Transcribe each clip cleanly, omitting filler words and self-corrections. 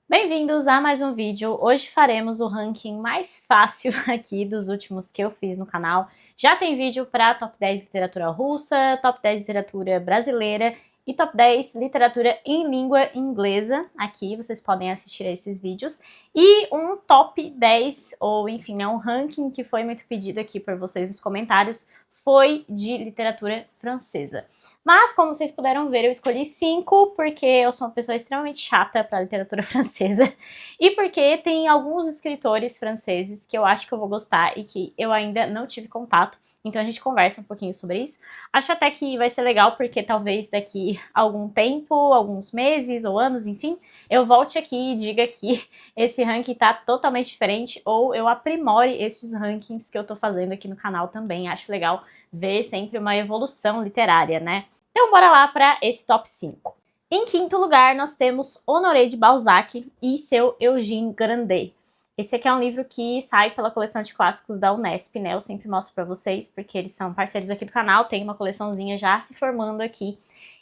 Bem-vindos a mais um vídeo. Hoje faremos o ranking mais fácil aqui dos últimos que eu fiz no canal. Já tem vídeo para top 10 literatura russa, top 10 literatura brasileira e top 10 literatura em língua inglesa. Aqui vocês podem assistir a esses vídeos. E um top 10, ou enfim, né, um ranking que foi muito pedido aqui por vocês nos comentários, foi de literatura francesa. Mas, como vocês puderam ver, eu escolhi 5 porque eu sou uma pessoa extremamente chata para literatura francesa e porque tem alguns escritores franceses que eu acho que eu vou gostar e que eu ainda não tive contato, então a gente conversa um pouquinho sobre isso. Acho até que vai ser legal porque talvez daqui a algum tempo, alguns meses ou anos, enfim, eu volte aqui e diga que esse ranking tá totalmente diferente ou eu aprimore esses rankings que eu tô fazendo aqui no canal também. Acho legal ver sempre uma evolução literária, né? Então bora lá para esse top 5. Em quinto lugar, nós temos Honoré de Balzac e seu Eugène Grandet. Esse aqui é um livro que sai pela coleção de clássicos da Unesp, né? Eu sempre mostro para vocês, porque eles são parceiros aqui do canal, tem uma coleçãozinha já se formando aqui.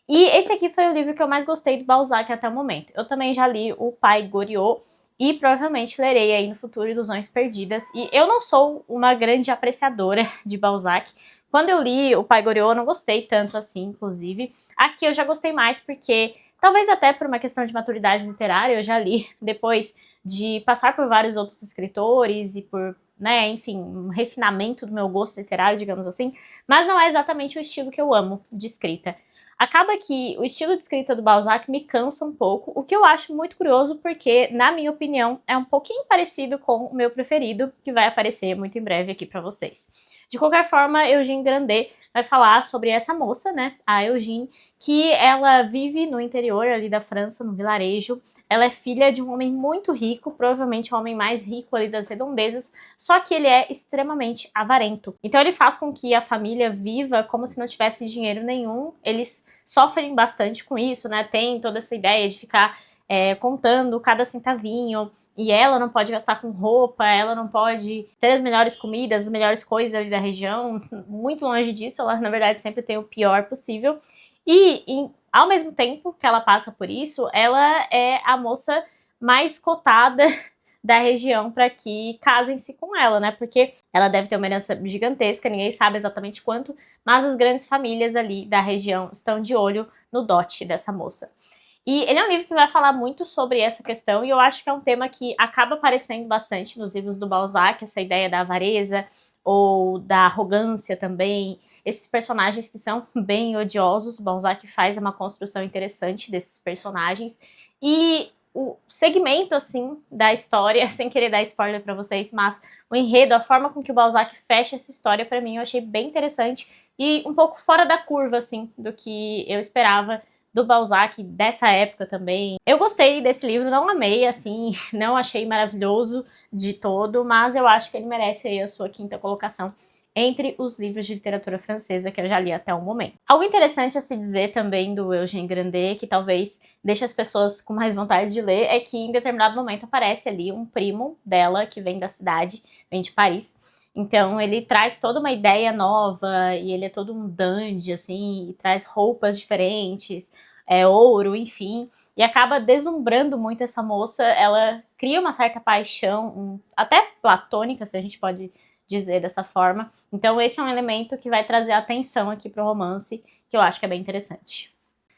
E esse aqui foi o livro que eu mais gostei do Balzac até o momento. Eu também já li O Pai Goriot, e provavelmente lerei aí no futuro Ilusões Perdidas. E eu não sou uma grande apreciadora de Balzac. Quando eu li O Pai Goriot, eu não gostei tanto assim, inclusive. Aqui eu já gostei mais porque, talvez até por uma questão de maturidade literária, eu já li depois de passar por vários outros escritores e por, né, enfim, um refinamento do meu gosto literário, digamos assim. Mas não é exatamente o estilo que eu amo de escrita. Acaba que o estilo de escrita do Balzac me cansa um pouco, o que eu acho muito curioso porque, na minha opinião, é um pouquinho parecido com o meu preferido, que vai aparecer muito em breve aqui pra vocês. De qualquer forma, Eugène Grandet vai falar sobre essa moça, né, a Eugène, que ela vive no interior ali da França, no vilarejo. Ela é filha de um homem muito rico, provavelmente o homem mais rico ali das redondezas, só que ele é extremamente avarento. Então ele faz com que a família viva como se não tivesse dinheiro nenhum. Eles sofrem bastante com isso, né? Tem toda essa ideia de ficar contando cada centavinho, e ela não pode gastar com roupa, ela não pode ter as melhores comidas, as melhores coisas ali da região, muito longe disso. Ela, na verdade, sempre tem o pior possível. E ao mesmo tempo que ela passa por isso, ela é a moça mais cotada da região para que casem-se com ela, né? Porque ela deve ter uma herança gigantesca, ninguém sabe exatamente quanto, mas as grandes famílias ali da região estão de olho no dote dessa moça. E ele é um livro que vai falar muito sobre essa questão, e eu acho que é um tema que acaba aparecendo bastante nos livros do Balzac, essa ideia da avareza ou da arrogância também, esses personagens que são bem odiosos. O Balzac faz uma construção interessante desses personagens, e o segmento, assim, da história, sem querer dar spoiler pra vocês, mas o enredo, a forma com que o Balzac fecha essa história, pra mim, eu achei bem interessante e um pouco fora da curva, assim, do que eu esperava do Balzac dessa época também. Eu gostei desse livro, não amei, assim, não achei maravilhoso de todo, mas eu acho que ele merece aí a sua quinta colocação entre os livros de literatura francesa que eu já li até o momento. Algo interessante a se dizer também do Eugène Grandet, que talvez deixe as pessoas com mais vontade de ler, é que em determinado momento aparece ali um primo dela, que vem da cidade, vem de Paris. Então ele traz toda uma ideia nova, e ele é todo um dandy, assim, e traz roupas diferentes, ouro, enfim, e acaba deslumbrando muito essa moça. Ela cria uma certa paixão, até platônica, se a gente pode dizer dessa forma. Então esse é um elemento que vai trazer atenção aqui pro romance, que eu acho que é bem interessante.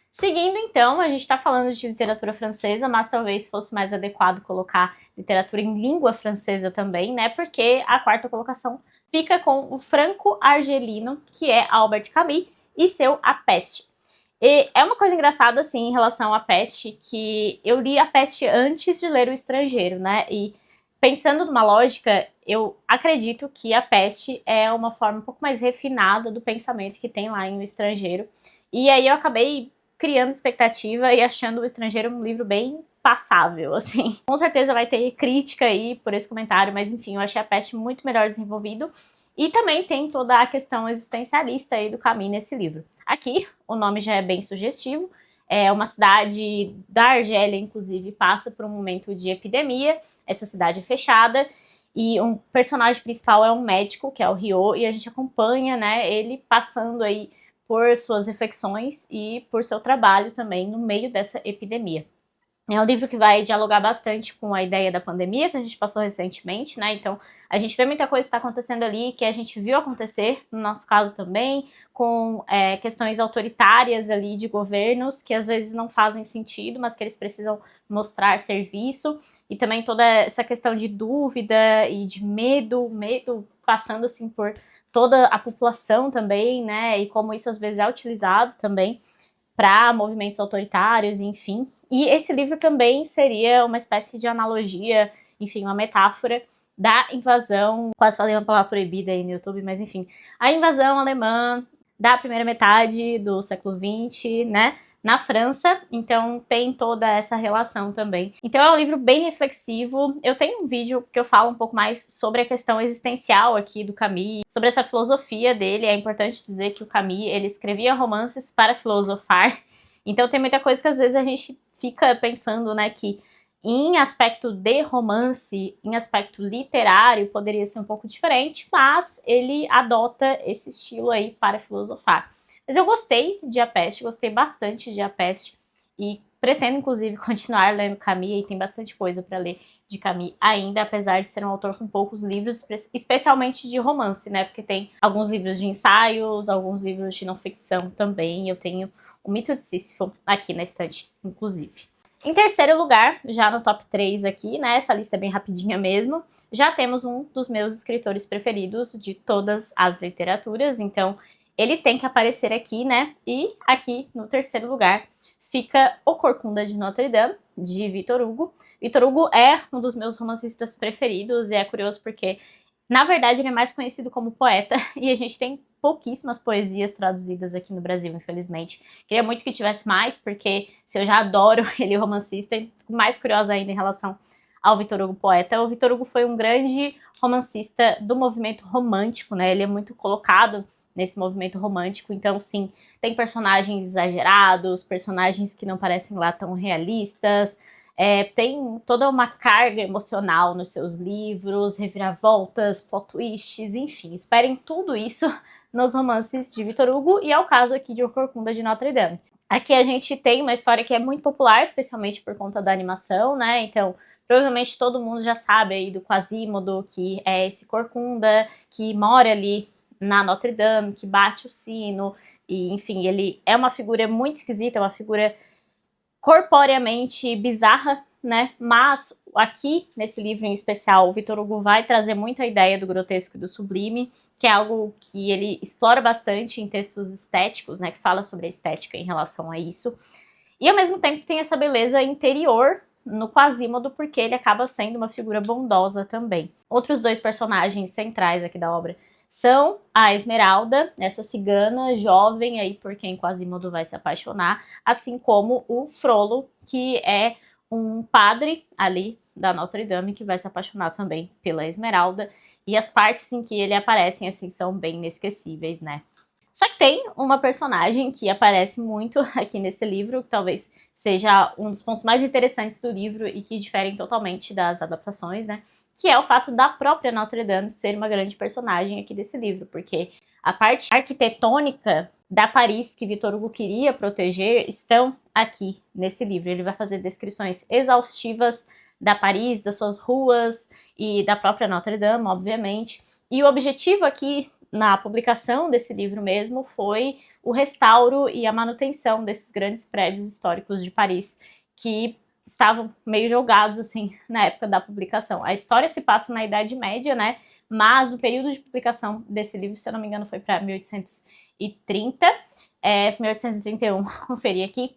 Seguindo, então, a gente está falando de literatura francesa, mas talvez fosse mais adequado colocar literatura em língua francesa também, né? Porque a quarta colocação fica com o franco-argelino, que é Albert Camus, e seu A Peste. E é uma coisa engraçada, assim, em relação à Peste, que eu li A Peste antes de ler O Estrangeiro, né? E pensando numa lógica, eu acredito que A Peste é uma forma um pouco mais refinada do pensamento que tem lá em O Estrangeiro. E aí eu acabei criando expectativa e achando O Estrangeiro um livro bem passável, assim. Com certeza vai ter crítica aí por esse comentário, mas enfim, eu achei A Peste muito melhor desenvolvido. E também tem toda a questão existencialista aí do Camus nesse livro. Aqui, o nome já é bem sugestivo. É uma cidade da Argélia, inclusive, passa por um momento de epidemia. Essa cidade é fechada e um personagem principal é um médico, que é o Rio, e a gente acompanha, né, ele passando aí por suas reflexões e por seu trabalho também no meio dessa epidemia. É um livro que vai dialogar bastante com a ideia da pandemia que a gente passou recentemente, né? Então, a gente vê muita coisa que está acontecendo ali, que a gente viu acontecer, no nosso caso também, com questões autoritárias ali de governos, que às vezes não fazem sentido, mas que eles precisam mostrar serviço. E também toda essa questão de dúvida e de medo passando assim por toda a população também, né? E como isso às vezes é utilizado também para movimentos autoritários, enfim. E esse livro também seria uma espécie de analogia, enfim, uma metáfora da invasão, quase falei uma palavra proibida aí no YouTube, mas enfim, a invasão alemã da primeira metade do século XX, né, na França, então tem toda essa relação também. Então é um livro bem reflexivo. Eu tenho um vídeo que eu falo um pouco mais sobre a questão existencial aqui do Camus, sobre essa filosofia dele. É importante dizer que o Camus, ele escrevia romances para filosofar, então tem muita coisa que às vezes a gente fica pensando, né, que em aspecto de romance, em aspecto literário, poderia ser um pouco diferente, mas ele adota esse estilo aí para filosofar. Mas eu gostei de A Peste, gostei bastante de A Peste e pretendo, inclusive, continuar lendo Camus, e tem bastante coisa para ler de Camus ainda, apesar de ser um autor com poucos livros, especialmente de romance, né? Porque tem alguns livros de ensaios, alguns livros de não ficção também. Eu tenho o Mito de Sísifo aqui na estante, inclusive. Em terceiro lugar, já no top 3 aqui, né, essa lista é bem rapidinha mesmo, já temos um dos meus escritores preferidos de todas as literaturas, então ele tem que aparecer aqui, né, e aqui no terceiro lugar fica O Corcunda de Notre Dame, de Victor Hugo. Victor Hugo é um dos meus romancistas preferidos e é curioso porque, na verdade, ele é mais conhecido como poeta e a gente tem pouquíssimas poesias traduzidas aqui no Brasil, infelizmente. Queria muito que tivesse mais, porque se eu já adoro ele romancista, fico mais curiosa ainda em relação ao Victor Hugo poeta. O Victor Hugo foi um grande romancista do movimento romântico, né? Ele é muito colocado nesse movimento romântico, então sim, tem personagens exagerados, personagens que não parecem lá tão realistas, tem toda uma carga emocional nos seus livros, reviravoltas, plot twists, enfim, esperem tudo isso nos romances de Victor Hugo, e é o caso aqui de O Corcunda de Notre Dame. Aqui a gente tem uma história que é muito popular, especialmente por conta da animação, né, então provavelmente todo mundo já sabe aí do Quasimodo, que é esse corcunda que mora ali na Notre Dame, que bate o sino, e enfim, ele é uma figura muito esquisita, é uma figura corporeamente bizarra, né? Mas aqui, nesse livro em especial, o Victor Hugo vai trazer muito a ideia do grotesco e do sublime, que é algo que ele explora bastante em textos estéticos, né? Que fala sobre a estética em relação a isso. E ao mesmo tempo tem essa beleza interior no Quasimodo, porque ele acaba sendo uma figura bondosa também. Outros dois personagens centrais aqui da obra são a Esmeralda, essa cigana jovem aí por quem Quasimodo vai se apaixonar, assim como o Frollo, que é um padre ali da Notre Dame que vai se apaixonar também pela Esmeralda, e as partes em que ele aparecem assim são bem inesquecíveis, né? Só que tem uma personagem que aparece muito aqui nesse livro, que talvez seja um dos pontos mais interessantes do livro e que diferem totalmente das adaptações, né? Que é o fato da própria Notre Dame ser uma grande personagem aqui desse livro, porque a parte arquitetônica da Paris que Victor Hugo queria proteger estão aqui nesse livro. Ele vai fazer descrições exaustivas da Paris, das suas ruas e da própria Notre Dame, obviamente. E o objetivo aqui na publicação desse livro mesmo foi o restauro e a manutenção desses grandes prédios históricos de Paris que estavam meio jogados assim na época da publicação. A história se passa na Idade Média, né? Mas o período de publicação desse livro, se eu não me engano, foi para 1830, 1831, conferi aqui.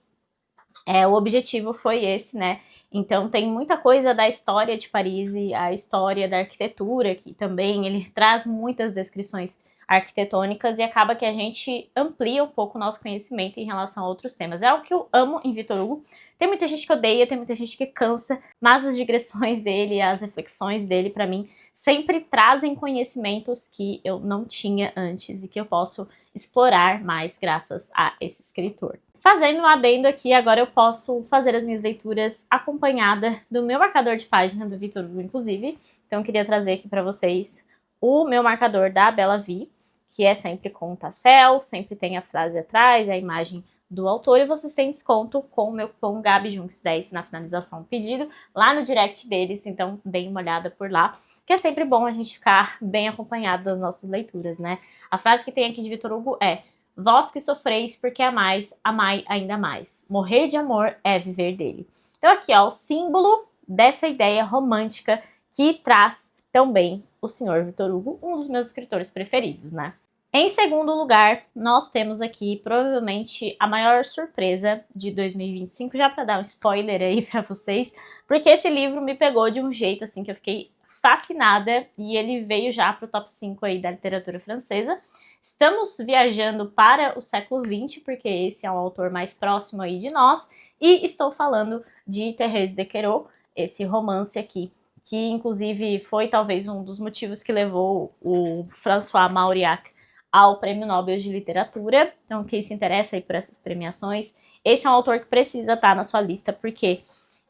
O objetivo foi esse, né? Então tem muita coisa da história de Paris e a história da arquitetura, que também ele traz muitas descrições arquitetônicas e acaba que a gente amplia um pouco o nosso conhecimento em relação a outros temas. É algo que eu amo em Victor Hugo. Tem muita gente que odeia, tem muita gente que cansa, mas as digressões dele, as reflexões dele, para mim, sempre trazem conhecimentos que eu não tinha antes e que eu posso explorar mais graças a esse escritor. Fazendo um adendo aqui, agora eu posso fazer as minhas leituras acompanhada do meu marcador de página do Victor Hugo, inclusive. Então eu queria trazer aqui para vocês o meu marcador da Bela Vi, que é sempre com tassel, sempre tem a frase atrás, a imagem do autor e vocês têm desconto com o meu cupom GabiJunks10 na finalização do pedido, lá no direct deles, então deem uma olhada por lá, que é sempre bom a gente ficar bem acompanhado das nossas leituras, né? A frase que tem aqui de Vitor Hugo é: vós que sofreis porque amais, amai ainda mais. Morrer de amor é viver dele. Então aqui, ó, o símbolo dessa ideia romântica que traz tão bem o senhor Vitor Hugo, um dos meus escritores preferidos, né? Em segundo lugar, nós temos aqui provavelmente a maior surpresa de 2025, já para dar um spoiler aí para vocês, porque esse livro me pegou de um jeito assim que eu fiquei fascinada e ele veio já para o top 5 aí da literatura francesa. Estamos viajando para o século XX, porque esse é um autor mais próximo aí de nós, e estou falando de Thérèse de Querot, esse romance aqui, que inclusive foi talvez um dos motivos que levou o François Mauriac ao Prêmio Nobel de Literatura. Então, quem se interessa aí por essas premiações, esse é um autor que precisa estar na sua lista, porque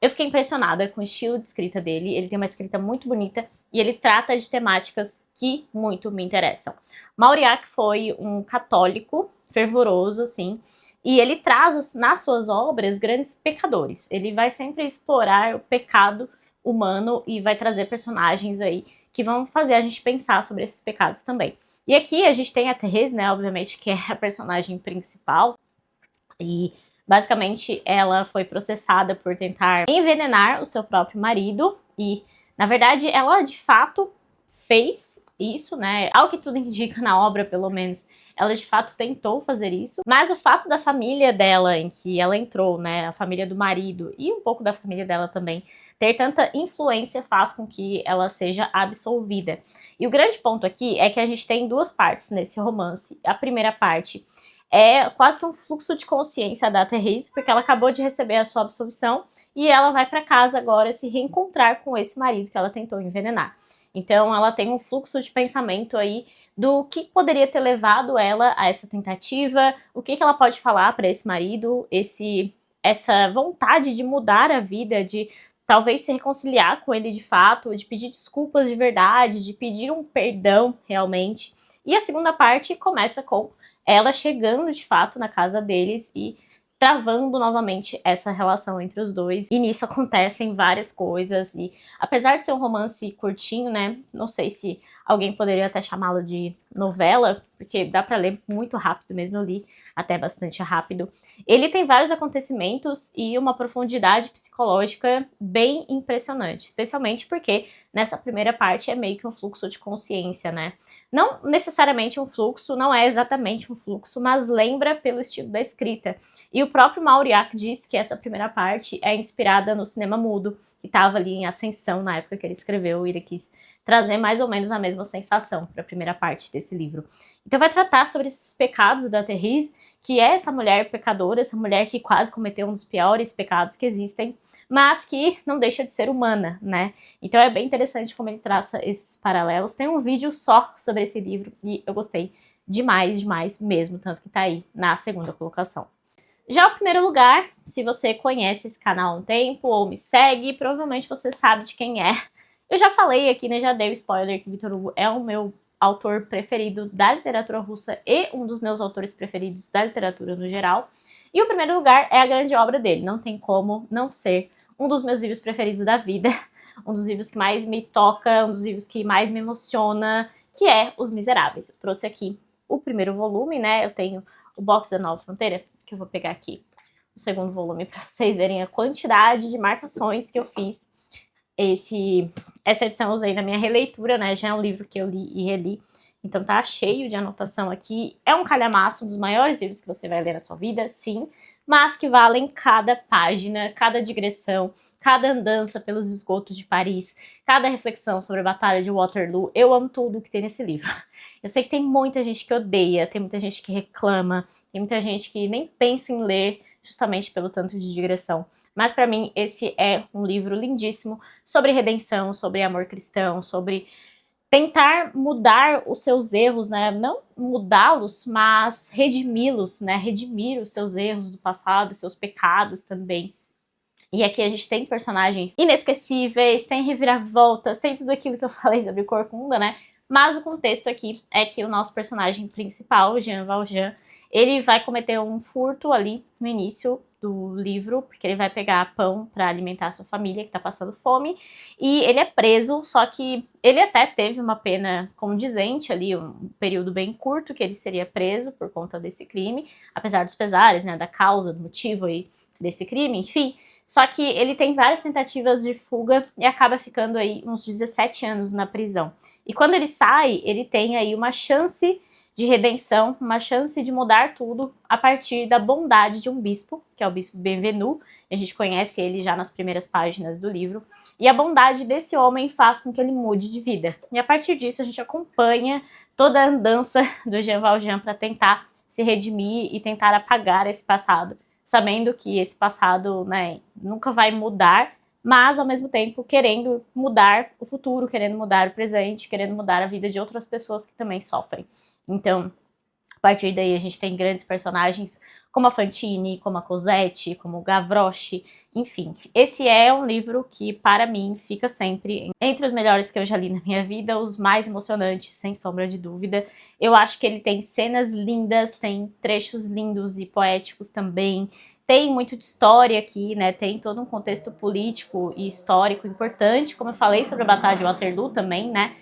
eu fiquei impressionada com o estilo de escrita dele. Ele tem uma escrita muito bonita e ele trata de temáticas que muito me interessam. Mauriac foi um católico fervoroso, assim, e ele traz nas suas obras grandes pecadores. Ele vai sempre explorar o pecado humano e vai trazer personagens aí que vão fazer a gente pensar sobre esses pecados também. E aqui a gente tem a Thérèse, né, obviamente, que é a personagem principal, e basicamente ela foi processada por tentar envenenar o seu próprio marido, e na verdade ela de fato fez isso, né, ao que tudo indica na obra, pelo menos, ela de fato tentou fazer isso, mas o fato da família dela, em que ela entrou, né, a família do marido e um pouco da família dela também, ter tanta influência faz com que ela seja absolvida. E o grande ponto aqui é que a gente tem duas partes nesse romance. A primeira parte é quase que um fluxo de consciência da Thérèse, porque ela acabou de receber a sua absolvição e ela vai para casa agora se reencontrar com esse marido que ela tentou envenenar. Então ela tem um fluxo de pensamento aí do que poderia ter levado ela a essa tentativa, o que ela pode falar para esse marido, essa vontade de mudar a vida, de talvez se reconciliar com ele de fato, de pedir desculpas de verdade, de pedir um perdão realmente. E a segunda parte começa com ela chegando de fato na casa deles e travando novamente essa relação entre os dois. E nisso acontecem várias coisas. E apesar de ser um romance curtinho, né? Não sei se alguém poderia até chamá-lo de novela, porque dá pra ler muito rápido mesmo, eu li até bastante rápido. Ele tem vários acontecimentos e uma profundidade psicológica bem impressionante, especialmente porque nessa primeira parte é meio que um fluxo de consciência, né? Não necessariamente um fluxo, não é exatamente um fluxo, mas lembra pelo estilo da escrita. E o próprio Mauriac diz que essa primeira parte é inspirada no cinema mudo, que estava ali em ascensão na época que ele escreveu, e ele quis trazer mais ou menos a mesma sensação para a primeira parte desse livro. Então vai tratar sobre esses pecados da Thérèse, que é essa mulher pecadora, essa mulher que quase cometeu um dos piores pecados que existem, mas que não deixa de ser humana, né? Então é bem interessante como ele traça esses paralelos. Tem um vídeo só sobre esse livro e eu gostei demais, demais mesmo, tanto que tá aí na segunda colocação. Já o primeiro lugar, se você conhece esse canal há um tempo ou me segue, provavelmente você sabe de quem é. Eu já falei aqui, né, já dei o spoiler que Vitor Hugo é o meu autor preferido da literatura russa e um dos meus autores preferidos da literatura no geral. E o primeiro lugar é a grande obra dele, não tem como não ser um dos meus livros preferidos da vida, um dos livros que mais me toca, um dos livros que mais me emociona, que é Os Miseráveis. Eu trouxe aqui o primeiro volume, né, eu tenho o box da Nova Fronteira, que eu vou pegar aqui o segundo volume para vocês verem a quantidade de marcações que eu fiz. Essa edição eu usei na minha releitura, né? Já é um livro que eu li e reli, então tá cheio de anotação aqui. É um calhamaço, um dos maiores livros que você vai ler na sua vida, sim, mas que valem cada página, cada digressão, cada andança pelos esgotos de Paris, cada reflexão sobre a Batalha de Waterloo. Eu amo tudo que tem nesse livro. Eu sei que tem muita gente que odeia, tem muita gente que reclama, tem muita gente que nem pensa em ler, justamente pelo tanto de digressão. Mas para mim esse é um livro lindíssimo sobre redenção, sobre amor cristão, sobre tentar mudar os seus erros, né? Não mudá-los, mas redimi-los, né? Redimir os seus erros do passado, os seus pecados também. E aqui a gente tem personagens inesquecíveis, tem reviravoltas, tem tudo aquilo que eu falei sobre Corcunda, né? mas o contexto aqui é que o nosso personagem principal, Jean Valjean, ele vai cometer um furto ali no início do livro, porque ele vai pegar pão para alimentar sua família que tá passando fome, e ele é preso, só que ele até teve uma pena condizente ali, um período bem curto que ele seria preso por conta desse crime, apesar dos pesares, né, da causa, do motivo aí desse crime, enfim. Só que ele tem várias tentativas de fuga e acaba ficando aí uns 17 anos na prisão. E quando ele sai, ele tem aí uma chance de redenção, uma chance de mudar tudo a partir da bondade de um bispo, que é o bispo Benvenu. A gente conhece ele já nas primeiras páginas do livro. E a bondade desse homem faz com que ele mude de vida. E a partir disso a gente acompanha toda a andança do Jean Valjean para tentar se redimir e tentar apagar esse passado, sabendo que esse passado, né, nunca vai mudar, mas ao mesmo tempo querendo mudar o futuro, querendo mudar o presente, querendo mudar a vida de outras pessoas que também sofrem. Então, a partir daí a gente tem grandes personagens como a Fantine, como a Cosette, como o Gavroche, enfim. Esse é um livro que, para mim, fica sempre entre os melhores que eu já li na minha vida, os mais emocionantes, sem sombra de dúvida. Eu acho que ele tem cenas lindas, tem trechos lindos e poéticos também, tem muito de história aqui, né, tem todo um contexto político e histórico importante, como eu falei sobre a Batalha de Waterloo também, né,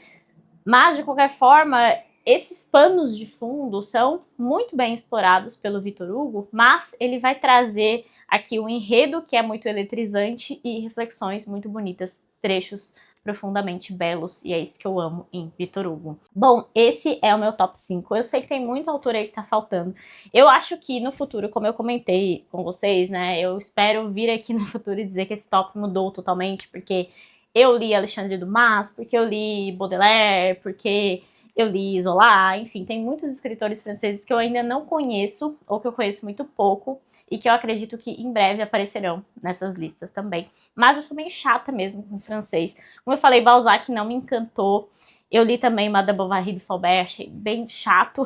mas, de qualquer forma, esses panos de fundo são muito bem explorados pelo Victor Hugo, mas ele vai trazer aqui um enredo que é muito eletrizante e reflexões muito bonitas, trechos profundamente belos, e é isso que eu amo em Victor Hugo. Bom, esse é o meu top 5. Eu sei que tem muito autor aí que tá faltando. Eu acho que no futuro, como eu comentei com vocês, né, eu espero vir aqui no futuro e dizer que esse top mudou totalmente, porque eu li Alexandre Dumas, porque eu li Baudelaire, porque eu li Zola, enfim, tem muitos escritores franceses que eu ainda não conheço, ou que eu conheço muito pouco, e que eu acredito que em breve aparecerão nessas listas também. Mas eu sou meio chata mesmo com francês. Como eu falei, Balzac não me encantou. Eu li também Madame Bovary do Flaubert, achei bem chato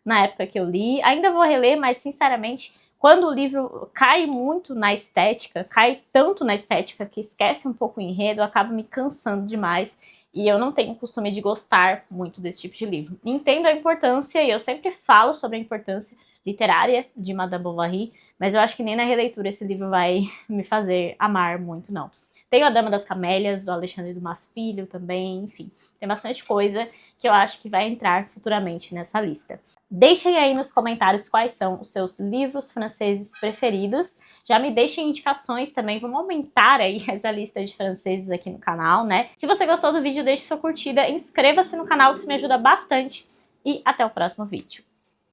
na época que eu li. Ainda vou reler, mas sinceramente, quando o livro cai muito na estética, cai tanto na estética que esquece um pouco o enredo, acaba me cansando demais. E eu não tenho o costume de gostar muito desse tipo de livro. Entendo a importância, e eu sempre falo sobre a importância literária de Madame Bovary, mas eu acho que nem na releitura esse livro vai me fazer amar muito, não. Tem A Dama das Camélias, do Alexandre Dumas Filho também, enfim. Tem bastante coisa que eu acho que vai entrar futuramente nessa lista. Deixem aí nos comentários quais são os seus livros franceses preferidos. Já me deixem indicações também, vamos aumentar aí essa lista de franceses aqui no canal, né? Se você gostou do vídeo, deixe sua curtida, inscreva-se no canal que isso me ajuda bastante e até o próximo vídeo.